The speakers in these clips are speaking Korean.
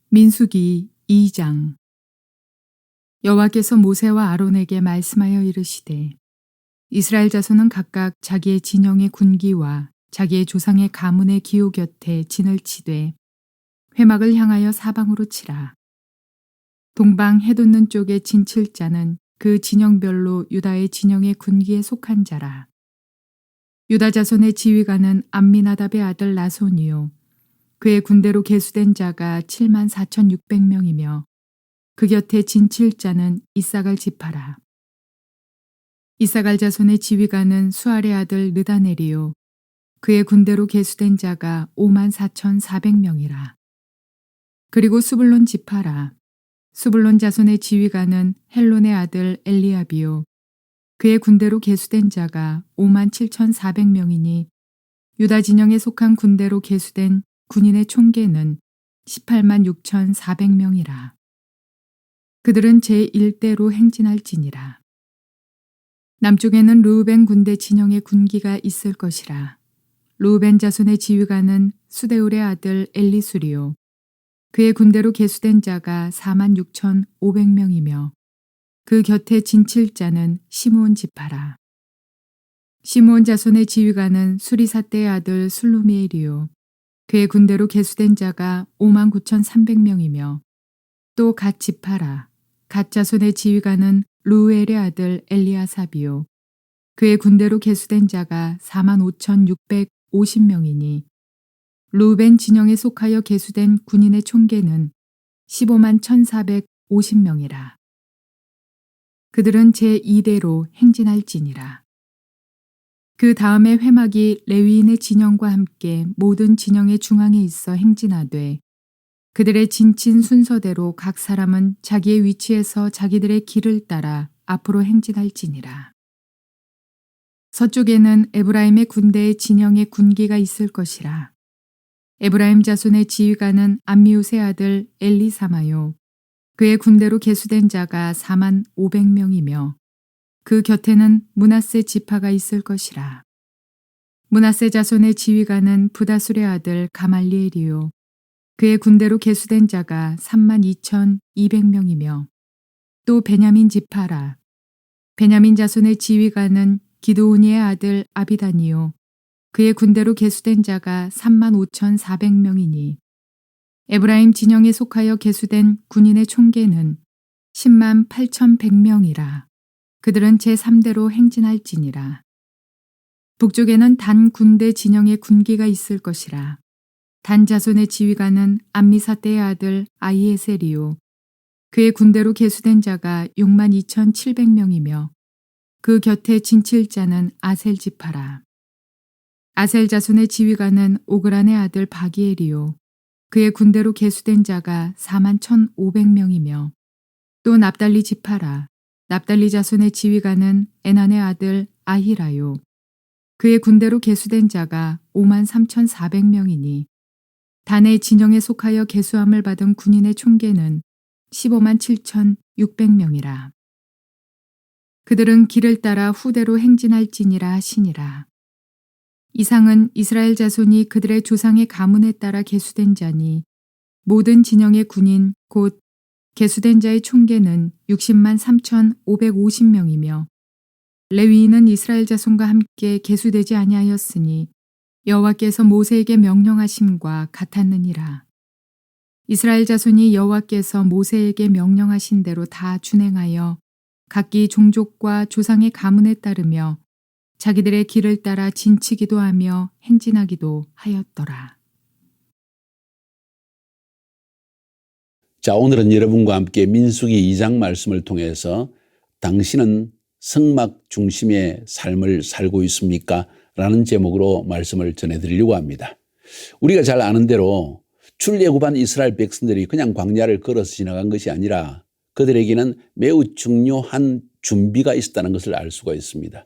민수기 2장. 여호와께서 모세와 아론에게 말씀하여 이르시되 이스라엘 자손은 각각 자기의 진영의 군기와 자기의 조상의 가문의 기호 곁에 진을 치되 회막을 향하여 사방으로 치라. 동방 해돋는 쪽에 진칠 자는 그 진영별로 유다의 진영의 군기에 속한 자라. 유다 자손의 지휘관은 암미나답의 아들 나손이요 그의 군대로 계수된 자가 74,600명이며 그 곁에 진칠 자는 이사갈 지파라. 이사갈 자손의 지휘관은 수알의 아들 느다넬이요 그의 군대로 계수된 자가 54,400명이라. 그리고 수불론 지파라. 수불론 자손의 지휘관은 헬론의 아들 엘리압이요 그의 군대로 계수된 자가 57,400명이니 유다 진영에 속한 군대로 계수된 군인의 총계는 186,400명이라. 그들은 제1대로 행진할지니라. 남쪽에는 르우벤 군대 진영의 군기가 있을 것이라. 르우벤 자손의 지휘관은 수데울의 아들 엘리수리요 그의 군대로 계수된 자가 46,500명이며 그 곁에 진칠 자는 시므온 지파라. 시므온 자손의 지휘관은 수리사떼의 아들 술루미엘이요 그의 군대로 계수된 자가 59,300명이며 또 갓 지파라. 갓 자손의 지휘관은 루엘의 아들 엘리아삽이요 그의 군대로 계수된 자가 45,650명이니 루벤 진영에 속하여 계수된 군인의 총계는 151,450명이라. 그들은 제2대로 행진할지니라. 그 다음에 회막이 레위인의 진영과 함께 모든 진영의 중앙에 있어 행진하되 그들의 진친 순서대로 각 사람은 자기의 위치에서 자기들의 길을 따라 앞으로 행진할지니라. 서쪽에는 에브라임의 군대의 진영의 군기가 있을 것이라. 에브라임 자손의 지휘관은 암미웃의 아들 엘리사마요 그의 군대로 계수된 자가 45,000명이며 그 곁에는 므낫세 지파가 있을 것이라. 므낫세 자손의 지휘관은 부다술의 아들 가말리엘이요 그의 군대로 계수된 자가 32,200명이며 또 베냐민 지파라. 베냐민 자손의 지휘관은 기드오니의 아들 아비다니요 그의 군대로 계수된 자가 35,400명이니 에브라임 진영에 속하여 계수된 군인의 총계는 108,100명이라. 그들은 제3대로 행진할지니라. 북쪽에는 단 군대 진영의 군기가 있을 것이라. 단 자손의 지휘관은 암미사떼의 아들 아이에셀이요 그의 군대로 계수된 자가 62,700명이며 그 곁에 진칠 자는 아셀 지파라. 아셀 자손의 지휘관은 오그란의 아들 바기엘이요 그의 군대로 계수된 자가 41,500명이며 또 납달리 지파라. 납달리 자손의 지휘관은 에난의 아들 아히라요 그의 군대로 계수된 자가 53,400명이니 단의 진영에 속하여 계수함을 받은 군인의 총계는 157,600명이라. 그들은 길을 따라 후대로 행진할지니라 하시니라. 이상은 이스라엘 자손이 그들의 조상의 가문에 따라 계수된 자니 모든 진영의 군인 곧 계수된 자의 총계는 603,550명이며 레위인은 이스라엘 자손과 함께 계수되지 아니하였으니 여호와께서 모세에게 명령하심과 같았느니라. 이스라엘 자손이 여호와께서 모세에게 명령하신 대로 다 준행하여 각기 종족과 조상의 가문에 따르며 자기들의 길을 따라 진치기도 하며 행진하기도 하였더라. 자, 오늘은 여러분과 함께 민수기 2장 말씀을 통해서 당신은 성막 중심의 삶을 살고 있습니까? 라는 제목으로 말씀을 전해드리려고 합니다. 우리가 잘 아는 대로 출애굽한 이스라엘 백성들이 그냥 광야를 걸어서 지나간 것이 아니라 그들에게는 매우 중요한 준비가 있었다는 것을 알 수가 있습니다.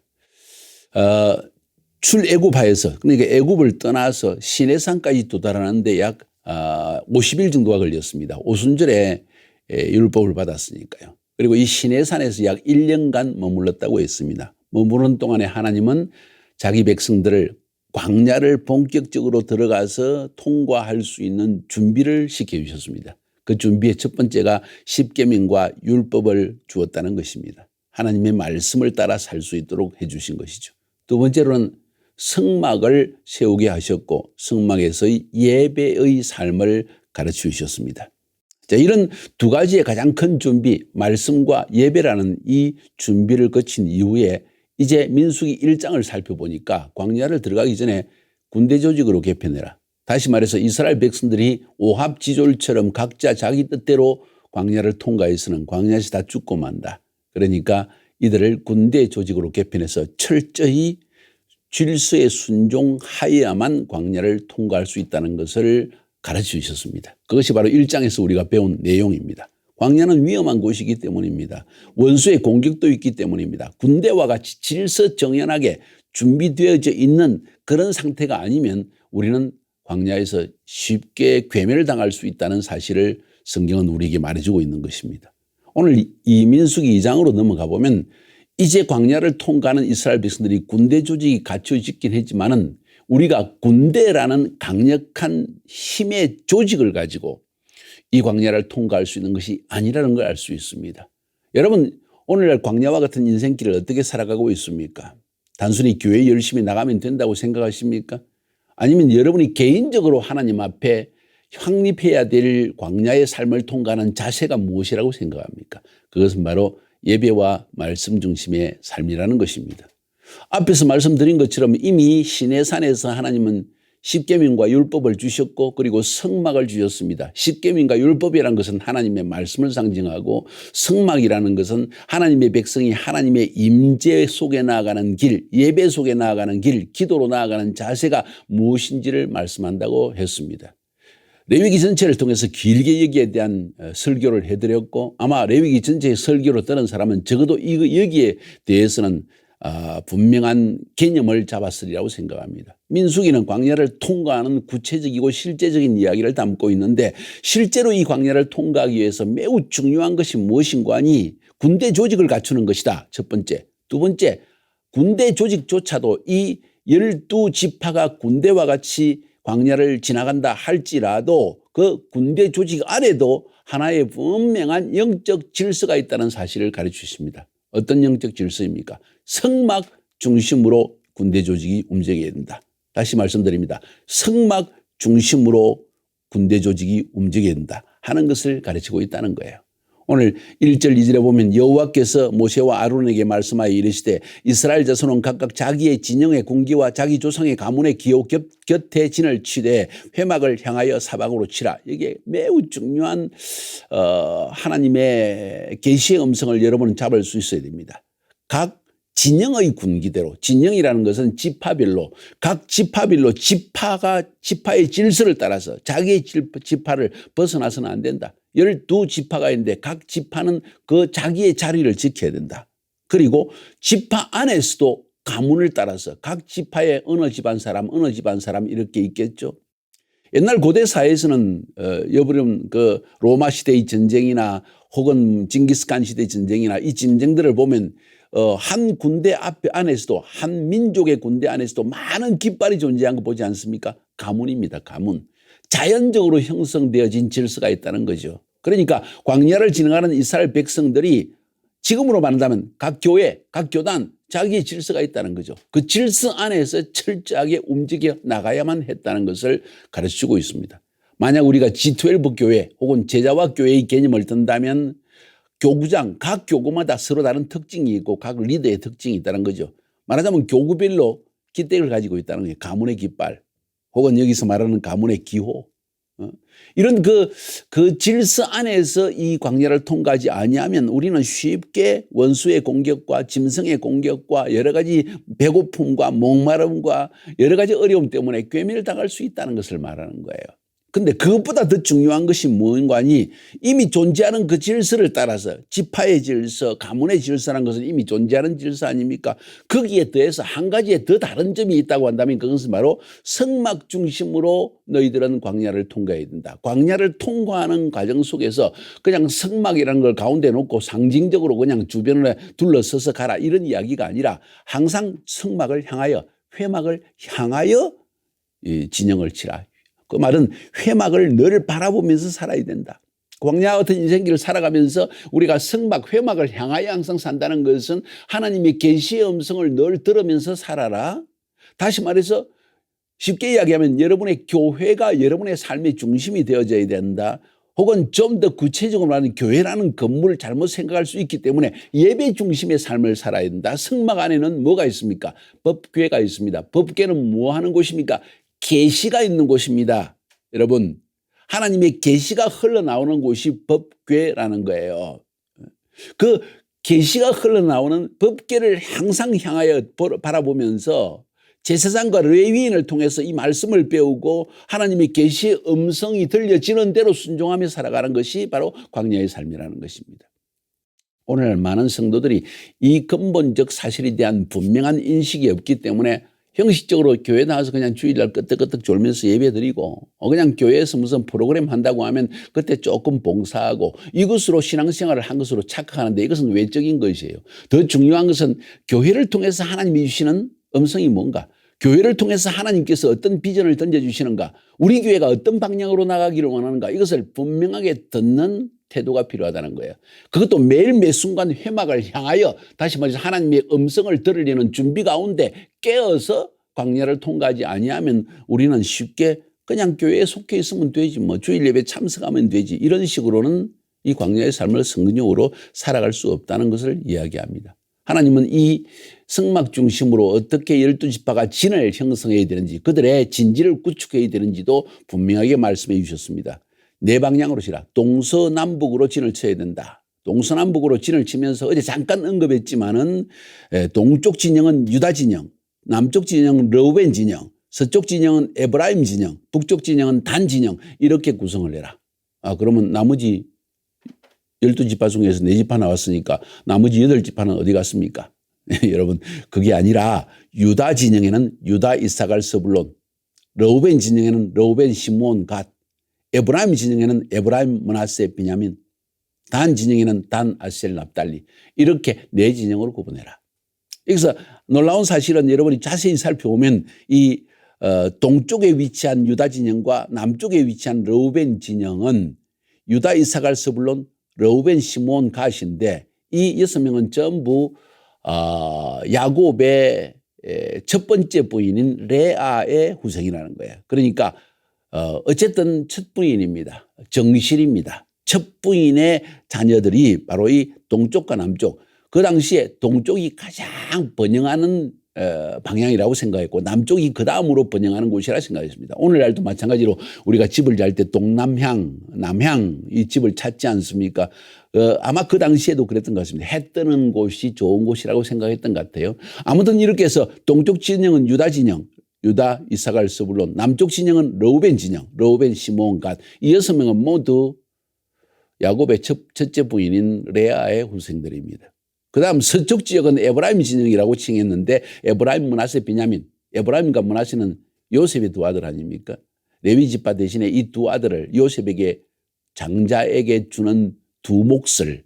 출애굽하여서 그러니까 애굽을 떠나서 시내산까지 도달하는데 약 50일 정도가 걸렸습니다. 오순절에 율법을 받았으니까요. 그리고 이 시내산에서 약 1년간 머물렀다고 했습니다. 머무는 동안에 하나님은 자기 백성들을 광야를 본격적으로 들어가서 통과할 수 있는 준비를 시켜주셨습니다. 그 준비의 첫 번째가 십계명과 율법을 주었다는 것입니다. 하나님의 말씀을 따라 살 수 있도록 해 주신 것이죠. 두 번째로는 성막을 세우게 하셨고 성막에서의 예배의 삶을 가르쳐 주셨습니다. 자, 이런 두 가지의 가장 큰 준비, 말씀과 예배라는 이 준비를 거친 이후에 이제 민수기 1장을 살펴보니까 광야를 들어가기 전에 군대 조직으로 개편해라. 다시 말해서 이스라엘 백성들이 오합지졸처럼 각자 자기 뜻대로 광야를 통과해서는 광야에서 다 죽고 만다. 그러니까 이들을 군대 조직으로 개편해서 철저히 질서에 순종하여야만 광야를 통과할 수 있다는 것을 가르쳐 주셨습니다. 그것이 바로 1장에서 우리가 배운 내용입니다. 광야는 위험한 곳이기 때문입니다. 원수의 공격도 있기 때문입니다. 군대와 같이 질서정연하게 준비되어져 있는 그런 상태가 아니면 우리는 광야에서 쉽게 괴멸을 당할 수 있다는 사실을 성경은 우리에게 말해주고 있는 것입니다. 오늘 이 민수기 2장으로 넘어가 보면 이제 광야를 통과하는 이스라엘 백성들이 군대 조직이 갖춰지긴 했지만은 우리가 군대라는 강력한 힘의 조직을 가지고 이 광야를 통과할 수 있는 것이 아니라는 걸 알 수 있습니다. 여러분, 오늘날 광야와 같은 인생길을 어떻게 살아가고 있습니까? 단순히 교회 열심히 나가면 된다고 생각하십니까? 아니면 여러분이 개인적으로 하나님 앞에 확립해야 될 광야의 삶을 통과하는 자세가 무엇이라고 생각합니까? 그것은 바로 예배와 말씀 중심의 삶이라는 것입니다. 앞에서 말씀드린 것처럼 이미 시내산에서 하나님은 십계명과 율법을 주셨고 그리고 성막을 주셨습니다. 십계명과 율법이라는 것은 하나님의 말씀을 상징하고 성막이라는 것은 하나님의 백성이 하나님의 임재 속에 나아가는 길, 예배 속에 나아가는 길, 기도로 나아가는 자세가 무엇인지를 말씀한다고 했습니다. 레위기 전체를 통해서 길게 여기에 대한 설교를 해드렸고 아마 레위기 전체의 설교를 들은 사람은 적어도 여기에 대해서는 분명한 개념을 잡았으리라고 생각합니다. 민수기는 광야를 통과하는 구체적이고 실제적인 이야기를 담고 있는데 실제로 이 광야를 통과하기 위해서 매우 중요한 것이 무엇인가 하니 군대 조직을 갖추는 것이다. 첫 번째. 두 번째, 군대 조직조차도 이 12지파가 군대와 같이 광야를 지나간다 할지라도 그 군대 조직 안에도 하나의 분명한 영적 질서가 있다는 사실을 가르쳐 주십니다. 어떤 영적 질서입니까? 성막 중심으로 군대 조직이 움직여야 된다. 다시 말씀드립니다. 성막 중심으로 군대 조직이 움직여야 된다 하는 것을 가르치고 있다는 거예요. 오늘 1절 2절에 보면 여호와께서 모세와 아론에게 말씀하여 이르시되 이스라엘 자손은 각각 자기의 진영의 군기와 자기 조상의 가문의 기호 곁에 진을 치되 회막을 향하여 사방으로 치라. 이게 매우 중요한 하나님의 계시의 음성을 여러분은 잡을 수 있어야 됩니다. 각 진영의 군기대로, 진영이라는 것은 지파별로, 각 지파별로 지파의 질서를 따라서 자기의 지파를 벗어나서는 안 된다. 12지파가 있는데 각 지파는 그 자기의 자리를 지켜야 된다. 그리고 지파 안에서도 가문을 따라서 각 지파에 어느 집안 사람 이렇게 있겠죠. 옛날 고대 사회에서는 여러분 그 로마 시대의 전쟁이나 혹은 징기스칸 시대의 전쟁이나 이 전쟁들을 보면 한 군대 안에서도 한 민족의 군대 안에서도 많은 깃발이 존재한 거 보지 않습니까? 가문입니다. 가문. 자연적으로 형성되어진 질서가 있다는 거죠. 그러니까 광야를 진행하는 이스라엘 백성들이 지금으로 말한다면 각 교회, 각 교단 자기의 질서가 있다는 거죠. 그 질서 안에서 철저하게 움직여 나가야만 했다는 것을 가르치고 있습니다. 만약 우리가 G12 교회 혹은 제자와 교회의 개념을 든다면 교구장, 각 교구마다 서로 다른 특징이 있고 각 리더의 특징이 있다는 거죠. 말하자면 교구별로 깃대를 가지고 있다는 거예요. 가문의 깃발 혹은 여기서 말하는 가문의 기호. 이런 그 질서 안에서 이 광야를 통과하지 아니하면 우리는 쉽게 원수의 공격과 짐승의 공격과 여러 가지 배고픔과 목마름과 여러 가지 어려움 때문에 괴멸당할 수 있다는 것을 말하는 거예요. 근데 그것보다 더 중요한 것이 뭔가 하니 이미 존재하는 그 질서를 따라서 지파의 질서, 가문의 질서라는 것은 이미 존재하는 질서 아닙니까? 거기에 더해서 한 가지의 더 다른 점이 있다고 한다면 그것은 바로 성막 중심으로 너희들은 광야를 통과해야 된다. 광야를 통과하는 과정 속에서 그냥 성막이라는 걸 가운데 놓고 상징적으로 그냥 주변을 둘러서서 가라 이런 이야기가 아니라 항상 성막을 향하여 회막을 향하여 진영을 치라. 그 말은 회막을 늘 바라보면서 살아야 된다. 광야와 같은 인생길을 살아가면서 우리가 성막, 회막을 향하여 항상 산다는 것은 하나님의 계시의 음성을 늘 들으면서 살아라. 다시 말해서 쉽게 이야기하면 여러분의 교회가 여러분의 삶의 중심이 되어져야 된다. 혹은 좀 더 구체적으로 말하면 교회라는 건물을 잘못 생각할 수 있기 때문에 예배 중심의 삶을 살아야 된다. 성막 안에는 뭐가 있습니까? 법궤가 있습니다. 법궤는 뭐 하는 곳입니까? 계시가 있는 곳입니다. 여러분, 하나님의 계시가 흘러나오는 곳이 법궤라는 거예요. 그 계시가 흘러나오는 법궤를 항상 향하여 바라보면서 제사장과 레위인을 통해서 이 말씀을 배우고 하나님의 계시의 음성이 들려지는 대로 순종하며 살아가는 것이 바로 광야의 삶이라는 것입니다. 오늘 많은 성도들이 이 근본적 사실에 대한 분명한 인식이 없기 때문에 형식적으로 교회 나와서 그냥 주일날 끄떡끄떡 졸면서 예배드리고 그냥 교회에서 무슨 프로그램 한다고 하면 그때 조금 봉사하고 이것으로 신앙생활을 한 것으로 착각하는데 이것은 외적인 것이에요. 더 중요한 것은 교회를 통해서 하나님이 주시는 음성이 뭔가, 교회를 통해서 하나님께서 어떤 비전을 던져주시는가, 우리 교회가 어떤 방향으로 나가기를 원하는가, 이것을 분명하게 듣는 태도가 필요하다는 거예요. 그것도 매일 매 순간 회막을 향하여 다시 말해서 하나님의 음성을 들으려는 준비 가운데 깨어서 광야를 통과하지 아니하면 우리는 쉽게 그냥 교회에 속해 있으면 되지, 뭐 주일 예배 참석하면 되지, 이런 식으로는 이 광야의 삶을 성경적으로 살아갈 수 없다는 것을 이야기합니다. 하나님은 이 성막 중심으로 어떻게 12지파가 진을 형성해야 되는지, 그들의 진지를 구축해야 되는지도 분명하게 말씀해 주셨습니다. 네 방향으로 치라. 동서남북으로 진을 쳐야 된다. 동서남북으로 진을 치면서 어제 잠깐 언급했지만은 동쪽 진영은 유다 진영, 남쪽 진영은 르우벤 진영, 서쪽 진영은 에브라임 진영, 북쪽 진영은 단 진영, 이렇게 구성을 해라. 그러면 나머지 12지파 중에서 4지파 나왔으니까 나머지 8지파는 어디 갔습니까? 여러분, 그게 아니라 유다 진영에는 유다, 이사갈, 스불론, 르우벤 진영에는 르우벤, 시므온, 갓, 에브라임 진영에는 에브라임, 므낫세, 베냐민, 단 진영에는 단, 아셀, 납달리, 이렇게 4진영으로 구분해라. 여기서 놀라운 사실은 여러분이 자세히 살펴보면 이 동쪽에 위치한 유다 진영과 남쪽에 위치한 르우벤 진영은 유다, 이사갈, 스불론, 르우벤, 시므온, 갓인데 이 6명은 전부 야곱의 첫 번째 부인인 레아의 후손이라는 거예요. 그러니까 어쨌든 첫 부인입니다. 정실입니다. 첫 부인의 자녀들이 바로 이 동쪽과 남쪽, 그 당시에 동쪽이 가장 번영하는 방향이라고 생각했고 남쪽이 그 다음으로 번영하는 곳이라 생각했습니다. 오늘날도 마찬가지로 우리가 집을 잘 때 동남향, 남향 이 집을 찾지 않습니까? 아마 그 당시에도 그랬던 것 같습니다. 해 뜨는 곳이 좋은 곳이라고 생각했던 것 같아요. 아무튼 이렇게 해서 동쪽 진영은 유다 진영, 유다, 이사갈, 스불론, 남쪽 진영은 르우벤 진영, 르우벤, 시므온, 갓, 이 6명은 모두 야곱의 첫째 부인인 레아의 후손들입니다. 그 다음 서쪽 지역은 에브라임 진영이라고 칭했는데 에브라임, 므낫세, 베냐민, 에브라임과 므낫세는 요셉의 두 아들 아닙니까? 레위 지파 대신에 이 두 아들을 요셉에게 장자에게 주는 두 몫을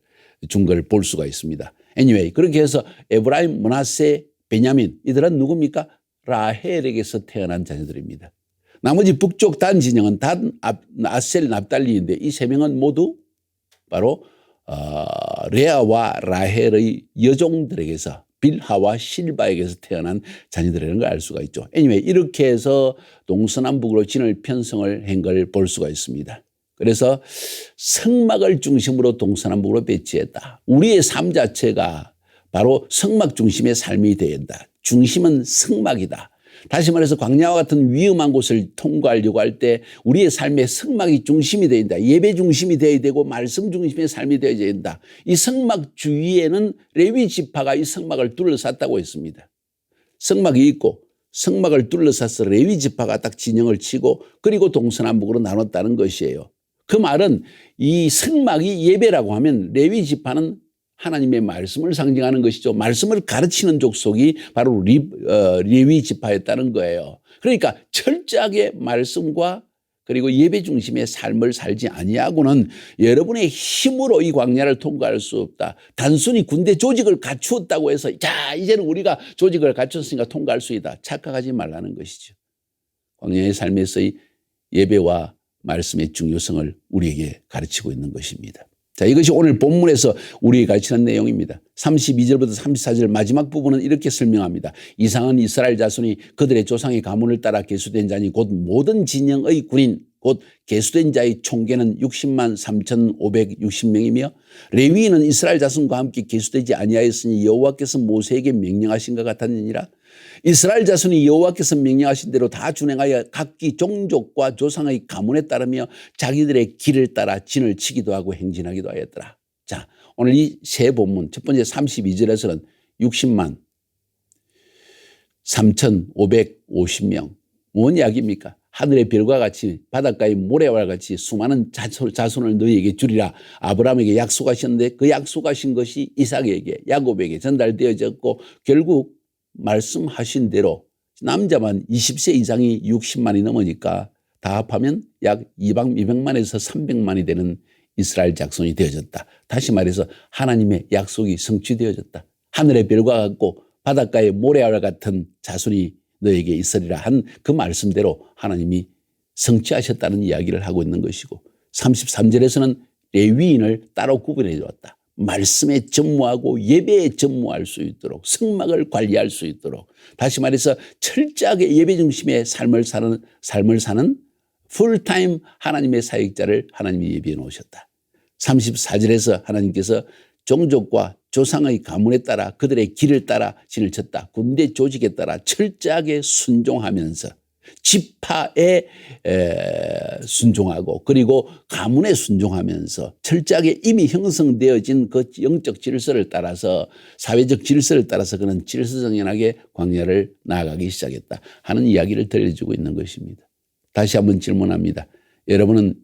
준 걸 볼 수가 있습니다. anyway, 그렇게 해서 에브라임, 므낫세, 베냐민 이들은 누굽니까? 라헬에게서 태어난 자녀들입니다. 나머지 북쪽 단 진영은 단, 아셀, 납달리인데 이 3명은 모두 바로 레아와 라헬의 여종들에게서 빌하와 실바에게서 태어난 자녀들이라는 걸 알 수가 있죠. anyway, 이렇게 해서 동서남북으로 진을 편성을 한 걸 볼 수가 있습니다. 그래서 성막을 중심으로 동서남북으로 배치했다. 우리의 삶 자체가 바로 성막 중심의 삶이 되어야 한다. 중심은 성막이다. 다시 말해서 광야와 같은 위험한 곳을 통과하려고 할 때 우리의 삶의 성막이 중심이 되어야 된다. 예배 중심이 되어야 되고 말씀 중심의 삶이 되어야 된다. 이 성막 주위에는 레위 지파가 이 성막을 둘러쌌다고 했습니다. 성막이 있고 성막을 둘러싸서 레위 지파가 딱 진영을 치고 그리고 동서남북으로 나눴다는 것이에요. 그 말은 이 성막이 예배라고 하면 레위 지파는 하나님의 말씀을 상징하는 것이죠. 말씀을 가르치는 족속이 바로 레위 지파였다는 거예요. 그러니까 철저하게 말씀과 그리고 예배 중심의 삶을 살지 아니하고는 여러분의 힘으로 이 광야를 통과할 수 없다. 단순히 군대 조직을 갖추었다고 해서 자 이제는 우리가 조직을 갖췄으니까 통과할 수 있다. 착각하지 말라는 것이죠. 광야의 삶에서의 예배와 말씀의 중요성을 우리에게 가르치고 있는 것입니다. 자, 이것이 오늘 본문에서 우리에게 가르치는 내용입니다. 32절부터 34절 마지막 부분은 이렇게 설명합니다. 이상은 이스라엘 자손이 그들의 조상의 가문을 따라 계수된 자니 곧 모든 진영의 군인 곧 계수된 자의 총계는 60만 3,560명이며 레위인은 이스라엘 자손과 함께 계수되지 아니하였으니 여호와께서 모세에게 명령하신 것 같았느니라. 이스라엘 자손이 여호와께서 명령하신 대로 다 준행하여 각기 종족과 조상의 가문에 따르며 자기들의 길을 따라 진을 치기도 하고 행진하기도 하였더라. 자, 오늘 이 세 본문 첫 번째 32절에서는 60만 3,550명 뭔 이야기입니까? 하늘의 별과 같이 바닷가의 모래와 같이 수많은 자손을 너희에게 주리라 아브라함에게 약속하셨는데 그 약속하신 것이 이삭에게 야곱에게 전달되어졌고 결국 말씀하신 대로 남자만 20세 이상이 60만이 넘으니까 다 합하면 약 200만에서 300만이 되는 이스라엘 자손이 되어졌다. 다시 말해서 하나님의 약속이 성취되어졌다. 하늘의 별과 같고 바닷가의 모래와 같은 자손이 너에게 있으리라 한 그 말씀대로 하나님이 성취하셨다는 이야기를 하고 있는 것이고 33절에서는 레위인을 따로 구분해 주었다. 말씀에 전무하고 예배에 전무할 수 있도록 성막을 관리할 수 있도록 다시 말해서 철저하게 예배 중심의 삶을 사는 풀타임 하나님의 사역자를 하나님이 예비해 놓으셨다. 34절에서 하나님께서 종족과 조상의 가문에 따라 그들의 길을 따라 진을 쳤다. 군대 조직에 따라 철저하게 순종하면서 지파에 순종하고 그리고 가문에 순종하면서 철저하게 이미 형성되어진 그 영적 질서를 따라서 사회적 질서를 따라서 그는 질서정연하게 광야를 나아가기 시작했다 하는 이야기를 들려주고 있는 것입니다. 다시 한번 질문합니다. 여러분은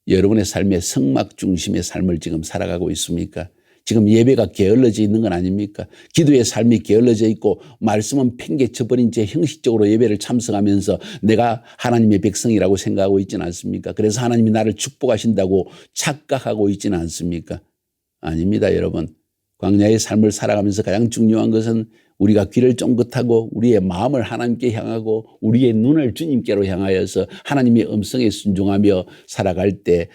여러분의 삶의 성막 중심의 삶을 지금 살아가고 있습니까? 지금 예배가 게을러져 있는 건 아닙니까? 기도의 삶이 게을러져 있고 말씀은 팽개쳐버린 채 형식적으로 예배를 참석하면서 내가 하나님의 백성이라고 생각하고 있지는 않습니까? 그래서 하나님이 나를 축복하신다고 착각하고 있지는 않습니까? 아닙니다, 여러분. 광야의 삶을 살아가면서 가장 중요한 것은 우리가 귀를 쫑긋하고 우리의 마음을 하나님께 향하고 우리의 눈을 주님께로 향하여서 하나님의 음성에 순종하며 살아갈 때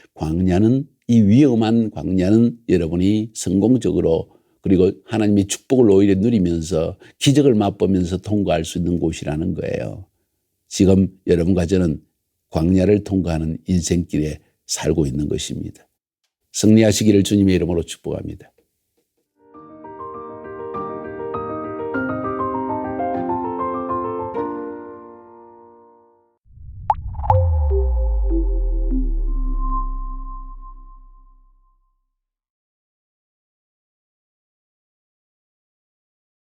이 위험한 광야는 여러분이 성공적으로 그리고 하나님의 축복을 오히려 누리면서 기적을 맛보면서 통과할 수 있는 곳이라는 거예요. 지금 여러분과 저는 광야를 통과하는 인생길에 살고 있는 것입니다. 승리하시기를 주님의 이름으로 축복합니다.